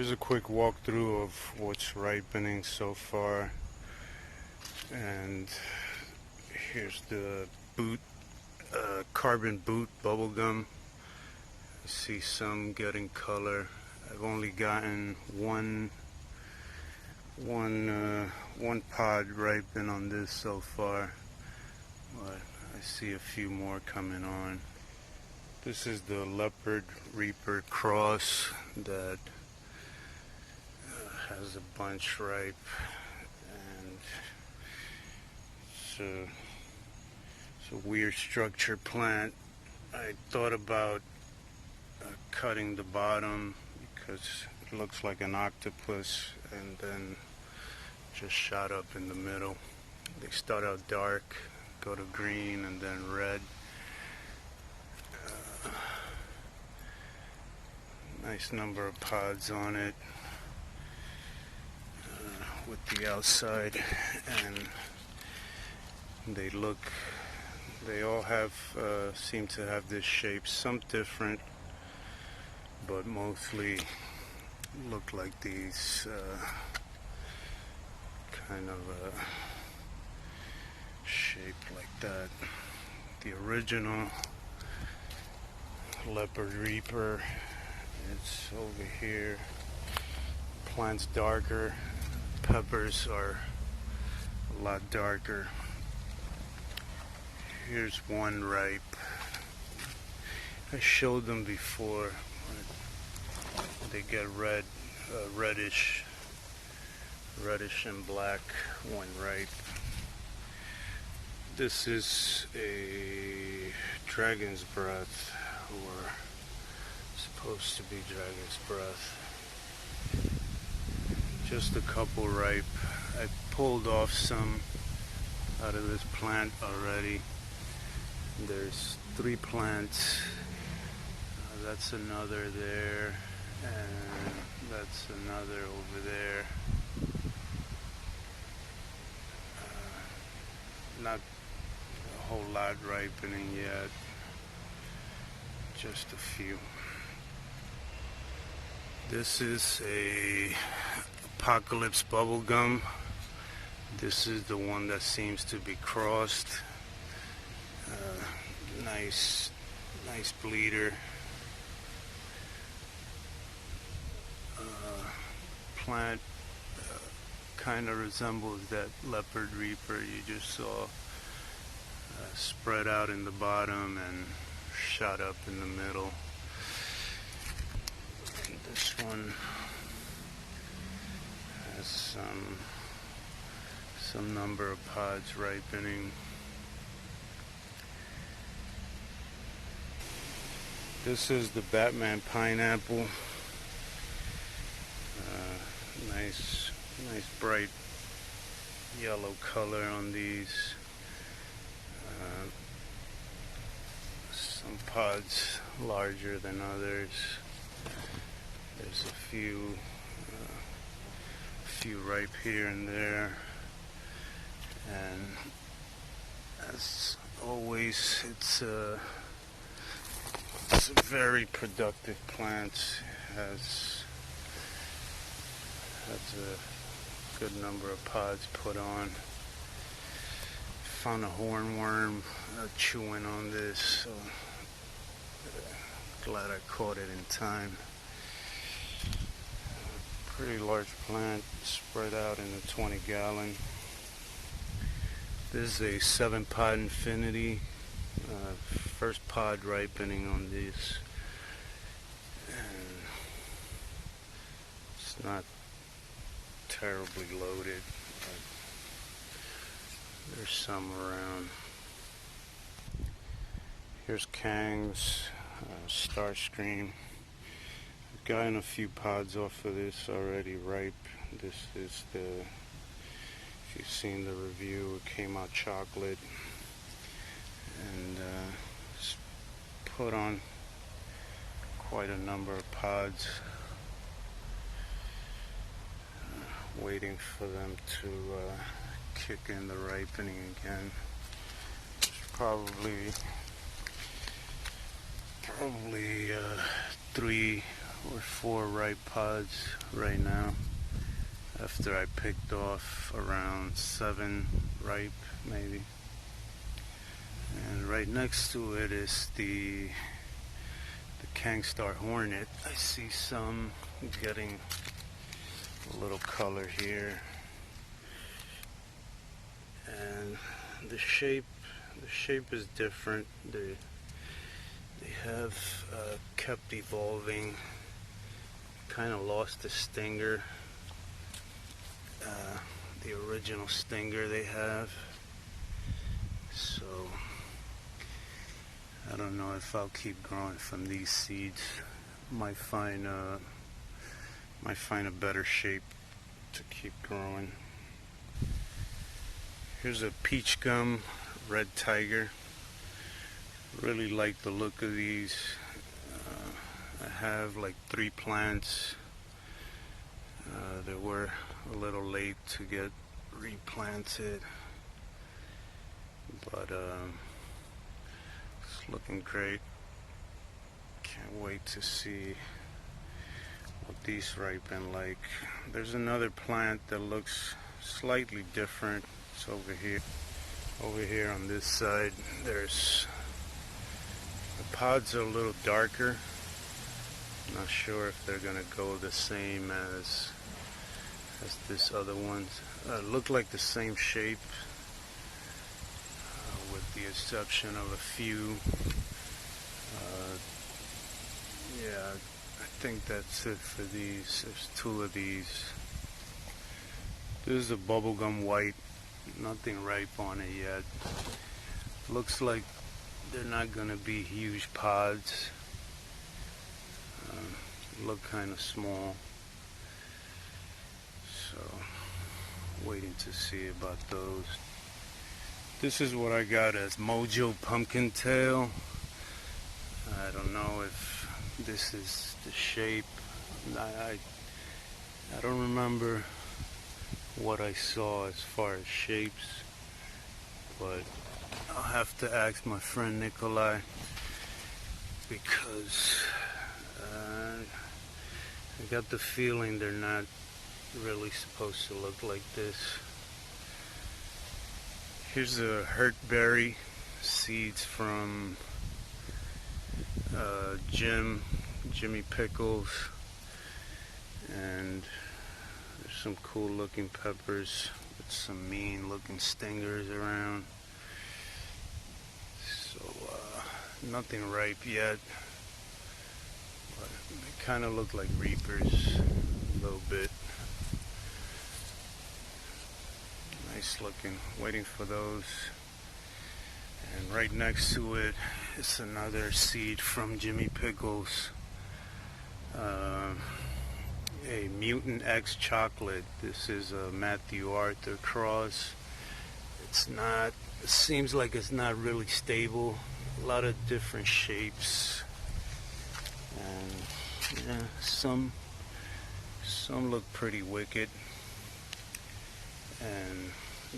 Here's a quick walkthrough of what's ripening so far, and here's the boot, carbon boot bubblegum. I see some getting color. I've only gotten one pod ripen on this so far, but I see a few more coming on. This is the Leopard Reaper cross that has a bunch ripe, and it's a weird structure plant. I thought about cutting the bottom because it looks like an octopus, and then just shot up in the middle. They start out dark, go to green, and then red. Nice number of pods on it with the outside, and they all have seem to have this shape, some different, but mostly look like these kind of shape like that. The original Leopard Reaper, it's over here. Plant's darker. Peppers are a lot darker. Here's one ripe. I showed them before. They get red, reddish and black when ripe. This is a dragon's breath, or supposed to be dragon's breath. Just a couple ripe. I pulled off some out of this plant already. There's 3 plants. That's another there, and that's another over there. Not a whole lot ripening yet, just a few. This is a Apocalypse bubblegum. This is the one that seems to be crossed. Nice bleeder. Plant kind of resembles that Leopard Reaper you just saw, spread out in the bottom and shot up in the middle. And this one has some number of pods ripening. This is the Batman pineapple. Nice bright yellow color on these. Some pods larger than others. There's a few ripe here and there, and as always, it's a very productive plant. Has a good number of pods put on. Found a hornworm chewing on this, so glad I caught it in time. Pretty large plant spread out in a 20-gallon. This is a 7-pod infinity. First pod ripening on these, and it's not terribly loaded, but there's some around. Here's Kang's Starscream. I've gotten a few pods off of this already ripe. This is the, if you've seen the review, it came out chocolate, and it's put on quite a number of pods. Waiting for them to kick in the ripening again. There's probably 3 or 4 ripe pods right now, after I picked off around 7 ripe maybe. And right next to it is the Kangstar Hornet. I see some getting a little color here, and the shape is different. They have kept evolving. Kind of lost the stinger, the original stinger they have. So I don't know if I'll keep growing from these seeds. Might find a better shape to keep growing. Here's a peach gum red tiger. Really like the look of these. I have like 3 plants. They were a little late to get replanted, but it's looking great. Can't wait to see what these ripen like. There's another plant that looks slightly different. It's over here. Over here on this side, there's the pods are a little darker. Not sure if they're gonna go the same as this other ones. Look like the same shape, with the exception of a few. Yeah, I think that's it for these. There's 2 of these. This is a bubblegum white. Nothing ripe on it yet. Looks like they're not gonna be huge pods. Look kind of small. So, waiting to see about those. This is what I got as Mojo Pumpkin Tail. I don't know if this is the shape. I don't remember what I saw as far as shapes, but I'll have to ask my friend Nikolai, because I got the feeling they're not really supposed to look like this. Here's the Hurtberry seeds from Jimmy Pickles, and there's some cool looking peppers with some mean looking stingers around. So nothing ripe yet, but they kind of look like reapers a little bit. Nice looking. Waiting for those. And right next to it is another seed from Jimmy Pickles. A Mutant X Chocolate. This is a Matthew Arthur cross. It seems like it's not really stable. A lot of different shapes. And yeah, some look pretty wicked. And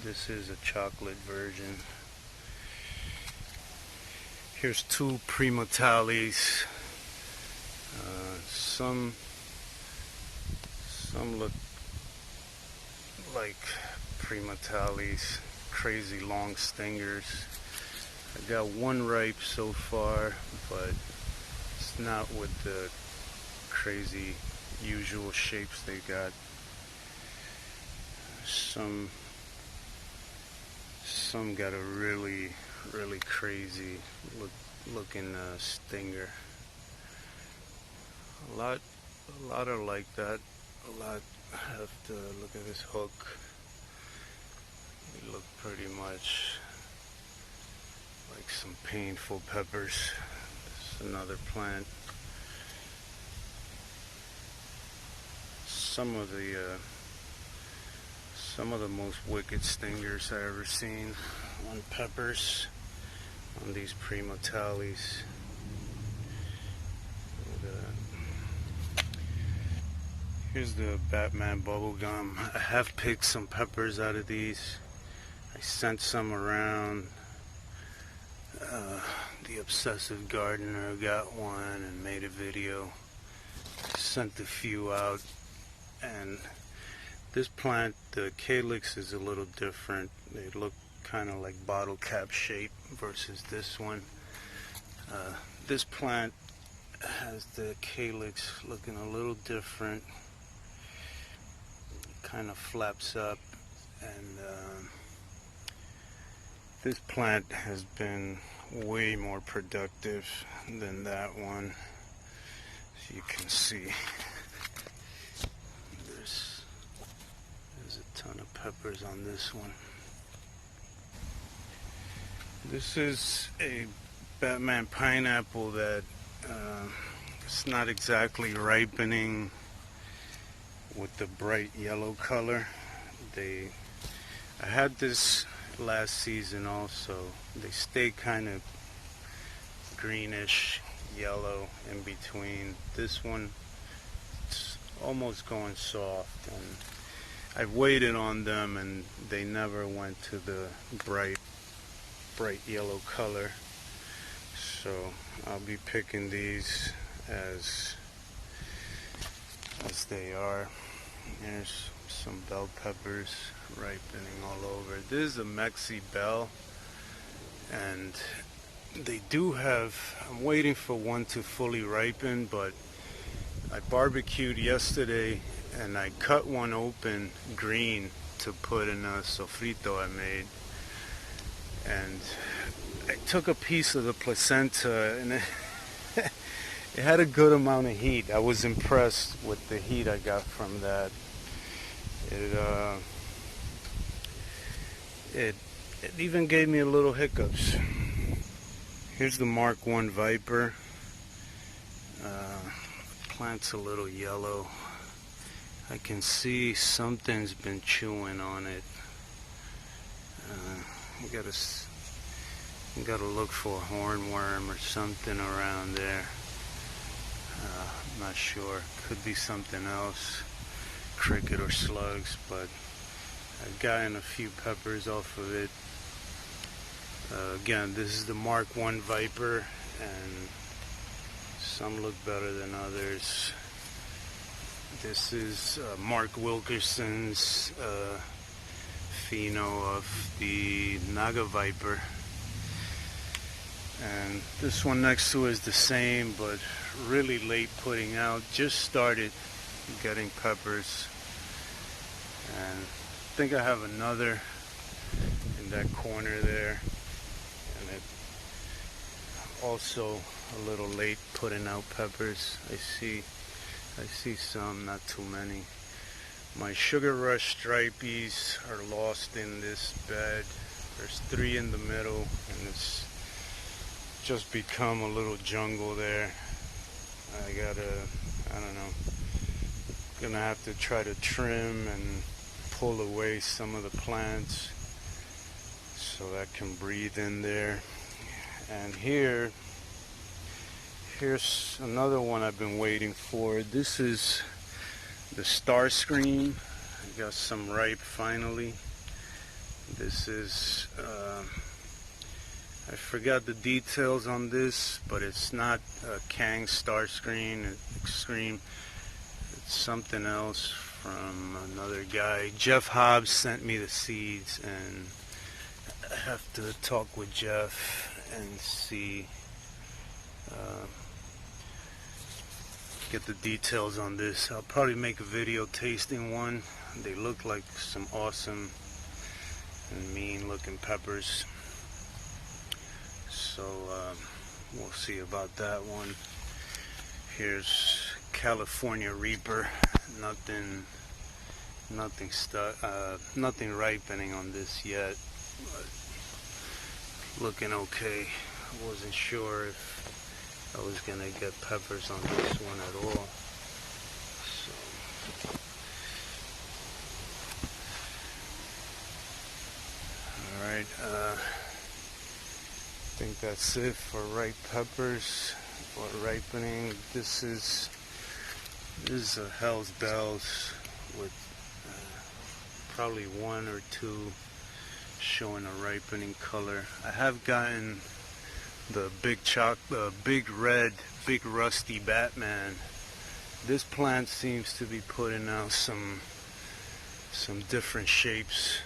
this is a chocolate version. Here's 2 Primotales. Some look like Primotales, crazy long stingers. I got 1 ripe so far, but it's not with the crazy usual shapes they got. Some got a really crazy looking stinger. A lot are like that. A lot have to look at this hook. They look pretty much like some painful peppers. This is another plant. Some of the most wicked stingers I ever seen on peppers, on these Primotales. Here's the Batman bubblegum. I have picked some peppers out of these. I sent some around. The Obsessive Gardener got one and made a video. sent a few out, and this plant, the calyx is a little different. They look kind of like bottle cap shape versus this one. This plant has the calyx looking a little different. Kind of flaps up, and this plant has been way more productive than that one. As you can see, there's a ton of peppers on this one. This is a Batman pineapple that it's not exactly ripening with the bright yellow color. I had this last season also. They stay kind of greenish yellow in between. This one, it's almost going soft, and I've waited on them and they never went to the bright yellow color. So I'll be picking these as they are. There's some bell peppers ripening all over. This is a Mexi Bell, and they do have, I'm waiting for one to fully ripen, but I barbecued yesterday and I cut one open green to put in a sofrito I made, and I took a piece of the placenta, and it had a good amount of heat. I was impressed with the heat I got from that. It even gave me a little hiccups. Here's the Mark I Viper. Plant's a little yellow. I can see something's been chewing on it. You gotta look for a hornworm or something around there. I'm not sure. Could be something else, cricket or slugs, but I've gotten a few peppers off of it. Again, this is the Mark I Viper, and some look better than others. This is Mark Wilkerson's pheno of the Naga Viper. And this one next to it is the same, but really late putting out. Just started getting peppers. And I think I have another in that corner there. And it also a little late putting out peppers. I see some, not too many. My Sugar Rush stripies are lost in this bed. There's 3 in the middle, and it's just become a little jungle there. I don't know, gonna have to try to trim and pull away some of the plants so that can breathe in there. And here's another one I've been waiting for. This is the Starscream. I got some ripe finally. This is I forgot the details on this, but it's not a Kangstar Extreme. It's something else from another guy. Jeff Hobbs sent me the seeds, and I have to talk with Jeff and see, get the details on this. I'll probably make a video tasting one. They look like some awesome and mean looking peppers. So we'll see about that one. Here's California Reaper. Nothing ripening on this yet, but looking okay. I wasn't sure if I was gonna get peppers on this one at all. So, all right. I think that's it for ripe peppers or ripening. This is a Hell's Bells with probably 1 or 2 showing a ripening color. I have gotten the big red, big rusty Batman This plant seems to be putting out some different shapes,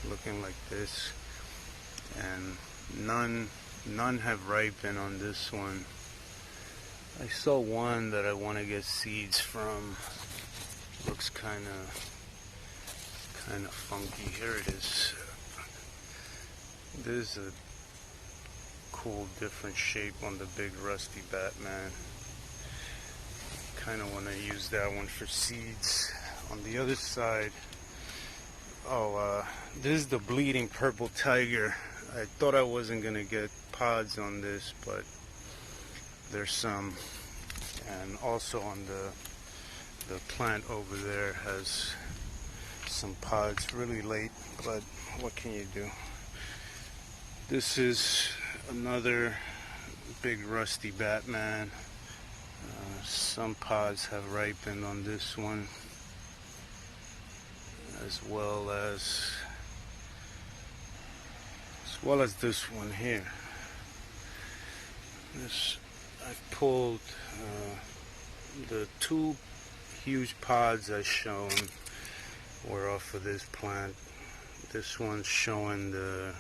looking like this, and none have ripened on this one. I saw one that I want to get seeds from. Looks kind of funky. Here it is. There's a cool different shape on the big rusty Batman. Kind of want to use that one for seeds. On the other side, this is the bleeding purple tiger. I thought I wasn't gonna get pods on this, but there's some. And also on the plant over there has some pods, really late, but what can you do? This is another big rusty Batman. Some pods have ripened on this one, as well as this one here. I've pulled the two huge pods I shown were off of this plant. This one's showing the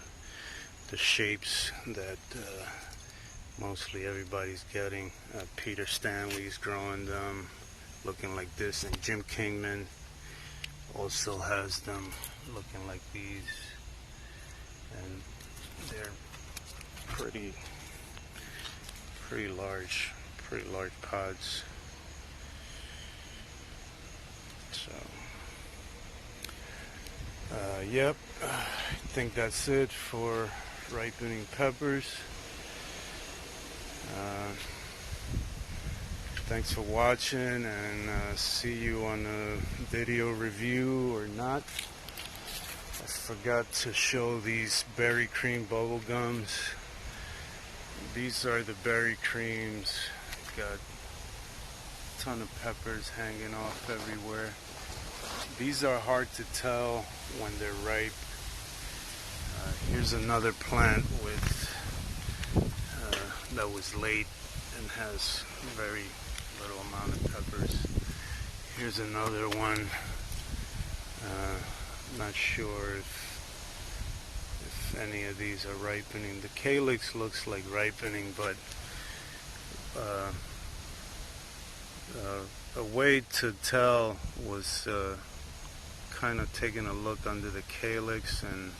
shapes that mostly everybody's getting. Peter Stanley's growing them looking like this, and Jim Kingman also has them looking like these, and they're pretty large pods. So yep, I think that's it for ripening peppers. Thanks for watching, and see you on a video review or not. I forgot to show these berry cream bubble gums. These are the berry creams. Got a ton of peppers hanging off everywhere. These are hard to tell when they're ripe. Here's another plant with that was late and has very little amount of peppers. Here's another one. Not sure if any of these are ripening. The calyx looks like ripening, but a way to tell was kind of taking a look under the calyx and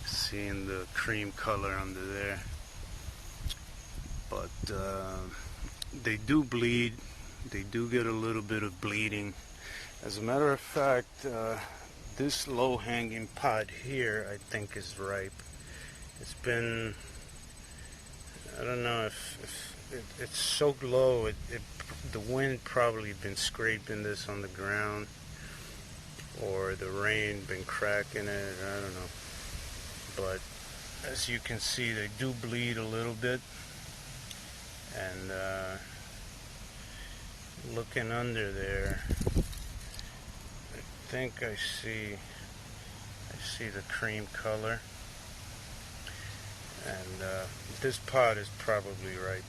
seeing the cream color under there. But they do bleed. They do get a little bit of bleeding. As a matter of fact, this low-hanging pod here, I think, is ripe. It's been, I don't know if it's so low. The wind probably been scraping this on the ground, or the rain been cracking it. I don't know. But as you can see, they do bleed a little bit. And looking under there, I think I see the cream color, and this pod is probably ripe.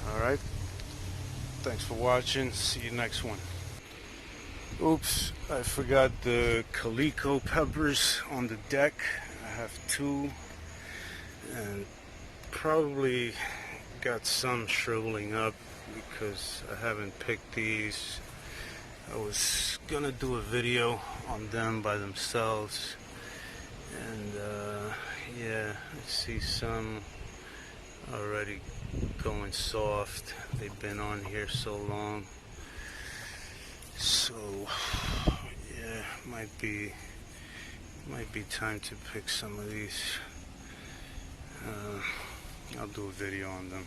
Alright, thanks for watching. See you next one. Oops, I forgot the Calico Peppers on the deck. I have two, and probably got some shriveling up because I haven't picked these. I was gonna do a video on them by themselves, and yeah, I see some already going soft. They've been on here so long, so yeah, might be time to pick some of these. I'll do a video on them.